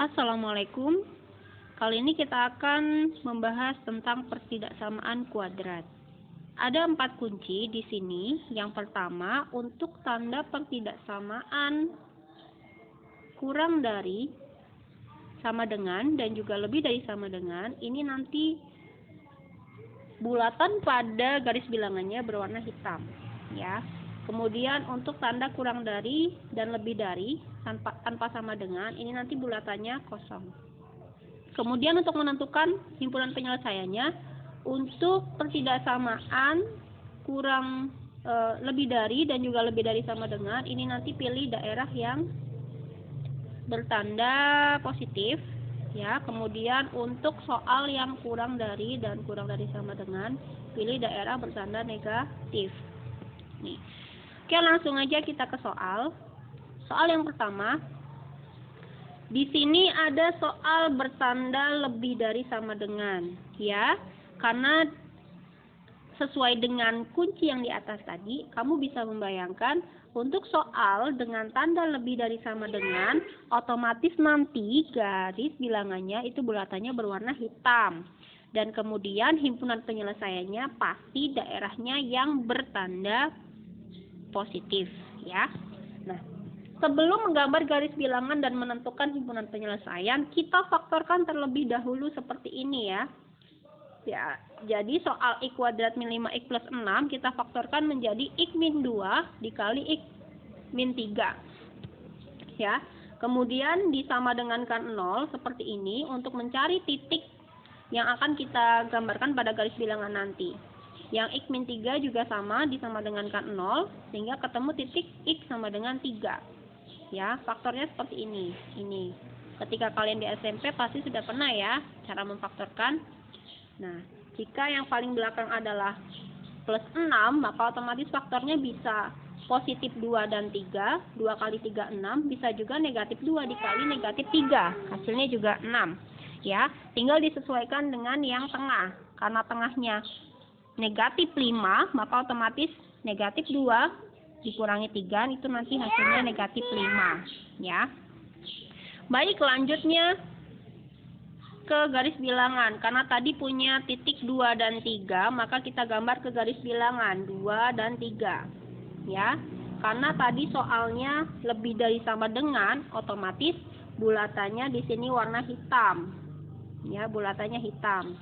Assalamualaikum. Kali ini kita akan membahas tentang pertidaksamaan kuadrat. Ada 4 kunci di sini. Yang pertama, untuk tanda pertidaksamaan kurang dari, sama dengan, dan juga lebih dari sama dengan, ini nanti bulatan pada garis bilangannya berwarna hitam, ya. Kemudian untuk tanda kurang dari dan lebih dari tanpa sama dengan, ini nanti bulatannya kosong. Kemudian untuk menentukan himpunan penyelesaiannya, untuk pertidaksamaan kurang lebih dari dan juga lebih dari sama dengan, ini nanti pilih daerah yang bertanda positif, ya. Kemudian untuk soal yang kurang dari dan kurang dari sama dengan, pilih daerah bertanda negatif. Nih. Oke, langsung aja kita ke soal. Soal yang pertama, di sini ada soal bertanda lebih dari sama dengan, ya. Karena sesuai dengan kunci yang di atas tadi, kamu bisa membayangkan untuk soal dengan tanda lebih dari sama dengan, otomatis nanti garis bilangannya itu bulatannya berwarna hitam. Dan kemudian himpunan penyelesaiannya pasti daerahnya yang bertanda positif, ya. Nah, sebelum menggambar garis bilangan dan menentukan himpunan penyelesaian, kita faktorkan terlebih dahulu seperti ini, ya. Ya, jadi soal x kuadrat min 5x plus 6 kita faktorkan menjadi x min 2 dikali x min 3. Ya. Kemudian disama dengankan 0 seperti ini untuk mencari titik yang akan kita gambarkan pada garis bilangan nanti. Yang x min 3 juga sama, disama dengankan 0, sehingga ketemu titik x sama dengan 3. Ya, faktornya seperti ini. Ini. Ketika kalian di SMP pasti sudah pernah ya cara memfaktorkan. Nah, jika yang paling belakang adalah plus 6, maka otomatis faktornya bisa positif 2 dan 3. 2 kali 3, 6. Bisa juga negatif 2 dikali negatif 3. Hasilnya juga 6. Ya, tinggal disesuaikan dengan yang tengah. Karena tengahnya negatif 5, maka otomatis negatif 2 dikurangi 3, itu nanti hasilnya negatif 5, ya. Baik, lanjutnya ke garis bilangan. Karena tadi punya titik 2 dan 3, maka kita gambar ke garis bilangan 2 dan 3, ya. Karena tadi soalnya lebih dari sama dengan, otomatis bulatannya di sini warna hitam. Ya, bulatannya hitam.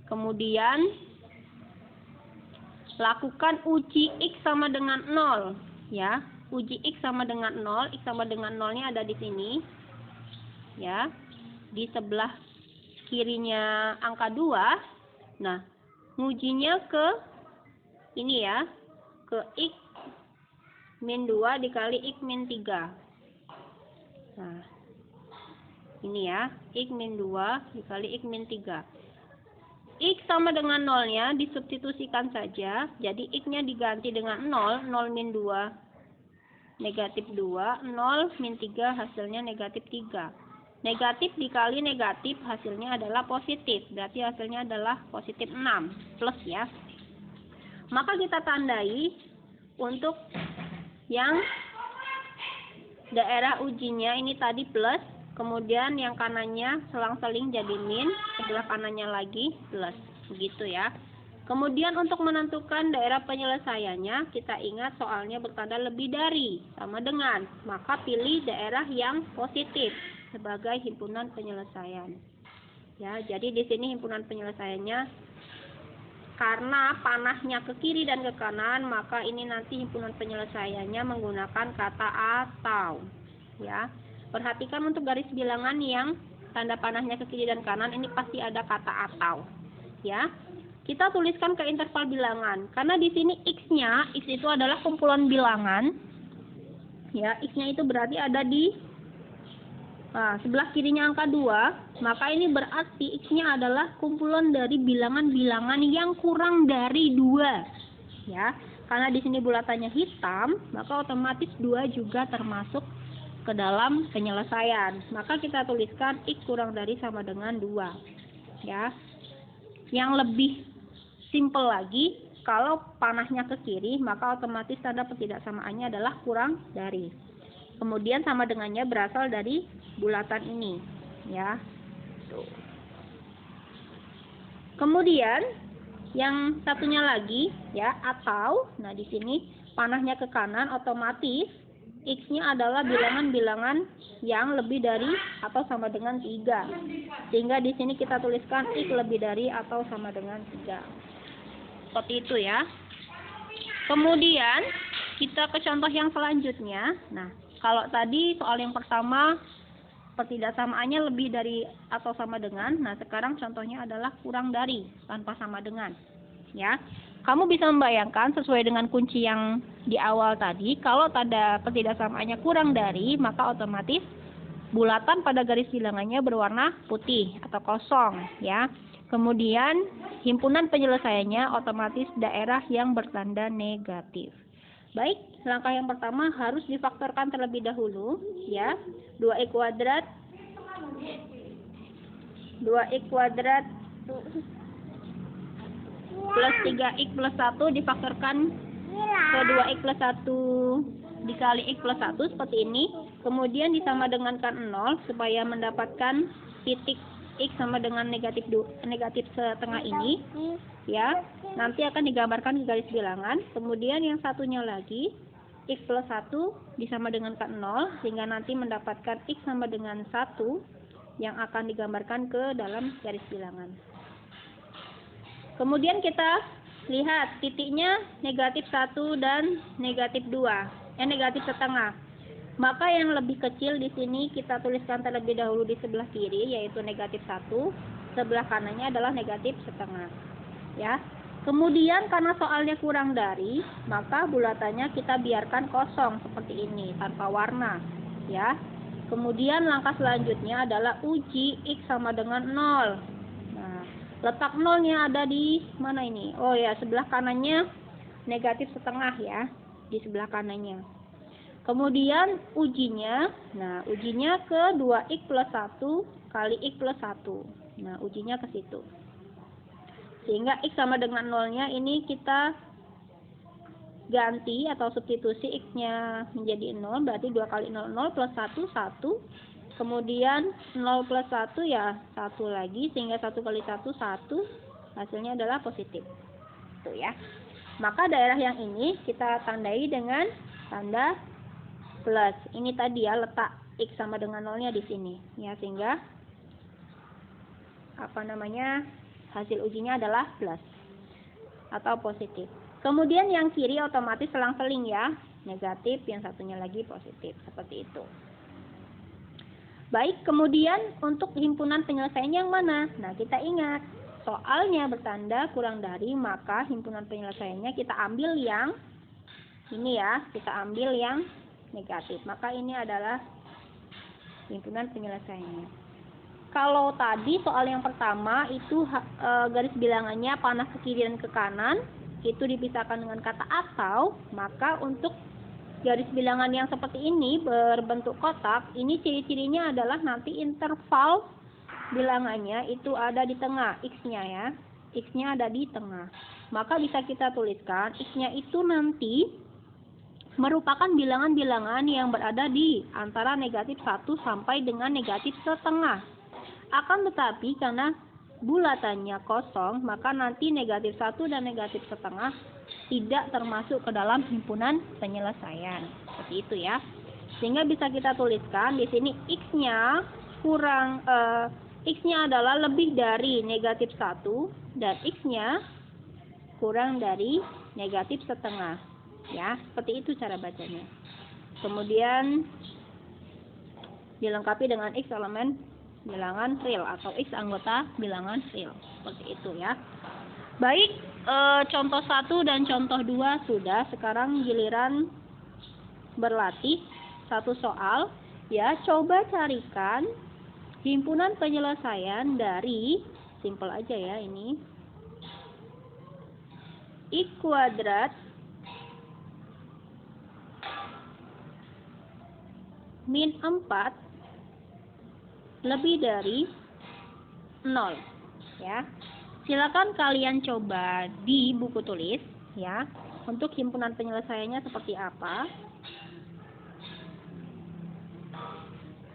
Kemudian lakukan uji x sama dengan 0, ya. Uji x sama dengan 0, x sama dengan 0-nya ada di sini. Ya. Di sebelah kirinya angka 2. Nah, ngujinya ke ini ya, ke x min 2 dikali x min 3. Nah, ini ya, x min 2 dikali x min 3. X sama dengan 0-nya disubstitusikan saja. Jadi X-nya diganti dengan 0. 0 min 2 negatif 2. 0 min 3 hasilnya negatif 3. Negatif dikali negatif hasilnya adalah positif. Berarti hasilnya adalah positif 6. Plus ya. Maka kita tandai untuk yang daerah ujinya ini tadi plus. Kemudian yang kanannya selang-seling jadi min, sebelah kanannya lagi plus, begitu ya. Kemudian untuk menentukan daerah penyelesaiannya, kita ingat soalnya bertanda lebih dari, sama dengan, maka pilih daerah yang positif sebagai himpunan penyelesaian. Ya, jadi di sini himpunan penyelesaiannya karena panahnya ke kiri dan ke kanan, maka ini nanti himpunan penyelesaiannya menggunakan kata atau, ya. Perhatikan untuk garis bilangan yang tanda panahnya ke kiri dan kanan, ini pasti ada kata atau, ya. Kita tuliskan ke interval bilangan, karena di sini x-nya, x itu adalah kumpulan bilangan, ya. X-nya itu berarti ada di sebelah kirinya angka 2, maka ini berarti x-nya adalah kumpulan dari bilangan-bilangan yang kurang dari 2, ya. Karena di sini bulatannya hitam, maka otomatis 2 juga termasuk ke dalam penyelesaian. Maka kita tuliskan x kurang dari sama dengan 2. Ya. Yang lebih simpel lagi, kalau panahnya ke kiri, maka otomatis tanda pertidaksamaannya adalah kurang dari. Kemudian sama dengannya berasal dari bulatan ini, ya. Tuh. Kemudian yang satunya lagi, ya, atau, nah di sini panahnya ke kanan, otomatis X-nya adalah bilangan-bilangan yang lebih dari atau sama dengan 3. Sehingga di sini kita tuliskan X lebih dari atau sama dengan 3. Seperti itu ya. Kemudian kita ke contoh yang selanjutnya. Nah, kalau tadi soal yang pertama pertidaksamaannya lebih dari atau sama dengan. Nah, sekarang contohnya adalah kurang dari tanpa sama dengan. Ya. Kamu bisa membayangkan sesuai dengan kunci yang di awal tadi, kalau tanda pertidaksamaannya kurang dari, maka otomatis bulatan pada garis bilangannya berwarna putih atau kosong, ya. Kemudian himpunan penyelesaiannya otomatis daerah yang bertanda negatif. Baik, langkah yang pertama harus difaktorkan terlebih dahulu, ya. 2x kuadrat plus 3x plus 1 difaktorkan ke 2x plus 1 dikali x plus 1 seperti ini. Kemudian disama dengankan 0 supaya mendapatkan titik x sama dengan negatif setengah ini, ya. Nanti akan digambarkan ke garis bilangan. Kemudian yang satunya lagi x plus 1 disama dengankan 0 sehingga nanti mendapatkan x sama dengan 1 yang akan digambarkan ke dalam garis bilangan. Kemudian kita lihat titiknya negatif 1 dan negatif 2, negatif setengah. Maka yang lebih kecil di sini kita tuliskan terlebih dahulu di sebelah kiri, yaitu negatif 1. Sebelah kanannya adalah negatif setengah. Ya. Kemudian karena soalnya kurang dari, maka bulatannya kita biarkan kosong seperti ini, tanpa warna. Ya. Kemudian langkah selanjutnya adalah uji x sama dengan 0. Letak nolnya ada di mana ini? Oh ya, sebelah kanannya negatif setengah ya, di sebelah kanannya. Kemudian ujinya, nah ujinya ke 2x plus 1 kali x plus 1. Nah ujinya ke situ. Sehingga x sama dengan nolnya ini kita ganti atau substitusi x-nya menjadi 0, berarti 2 kali 0, 0 plus 1, 1. Kemudian 0 plus 1 ya 1 lagi, sehingga 1 kali 1, 1. Hasilnya adalah positif. Tuh ya. Maka daerah yang ini kita tandai dengan tanda plus. Ini tadi ya, letak x sama dengan 0-nya di sini. Ya, sehingga hasil ujinya adalah plus atau positif. Kemudian yang kiri otomatis selang-seling ya. Negatif, yang satunya lagi positif. Seperti itu. Baik, kemudian untuk himpunan penyelesaian yang mana? Nah, kita ingat, soalnya bertanda kurang dari, maka himpunan penyelesaiannya kita ambil yang ini ya, kita ambil yang negatif. Maka ini adalah himpunan penyelesaiannya. Kalau tadi soal yang pertama itu garis bilangannya panah ke kiri dan ke kanan, itu dipisahkan dengan kata atau, maka untuk garis bilangan yang seperti ini berbentuk kotak, ini ciri-cirinya adalah nanti interval bilangannya itu ada di tengah, x-nya ya. X-nya ada di tengah. Maka bisa kita tuliskan x-nya itu nanti merupakan bilangan-bilangan yang berada di antara negatif 1 sampai dengan negatif setengah. Akan tetapi karena bulatannya kosong, maka nanti negatif 1 dan negatif setengah tidak termasuk ke dalam himpunan penyelesaian. Seperti itu ya. Sehingga bisa kita tuliskan di sini x-nya x-nya adalah lebih dari negatif 1 dan x-nya kurang dari negatif setengah. Ya, seperti itu cara bacanya. Kemudian dilengkapi dengan x elemen bilangan real atau x anggota bilangan real. Seperti itu ya. Baik, contoh 1 dan contoh 2 sudah. Sekarang giliran berlatih satu soal. Ya, coba carikan himpunan penyelesaian dari, simple aja ya ini, x kuadrat min 4 lebih dari 0 ya. Silakan kalian coba di buku tulis ya, untuk himpunan penyelesaiannya seperti apa.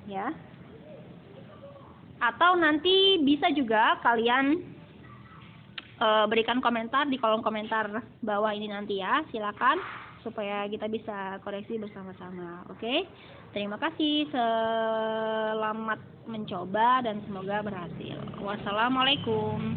Ya. Atau nanti bisa juga kalian berikan komentar di kolom komentar bawah ini nanti ya. Silakan supaya kita bisa koreksi bersama-sama. Oke? Terima kasih. Selamat mencoba dan semoga berhasil. Wassalamualaikum.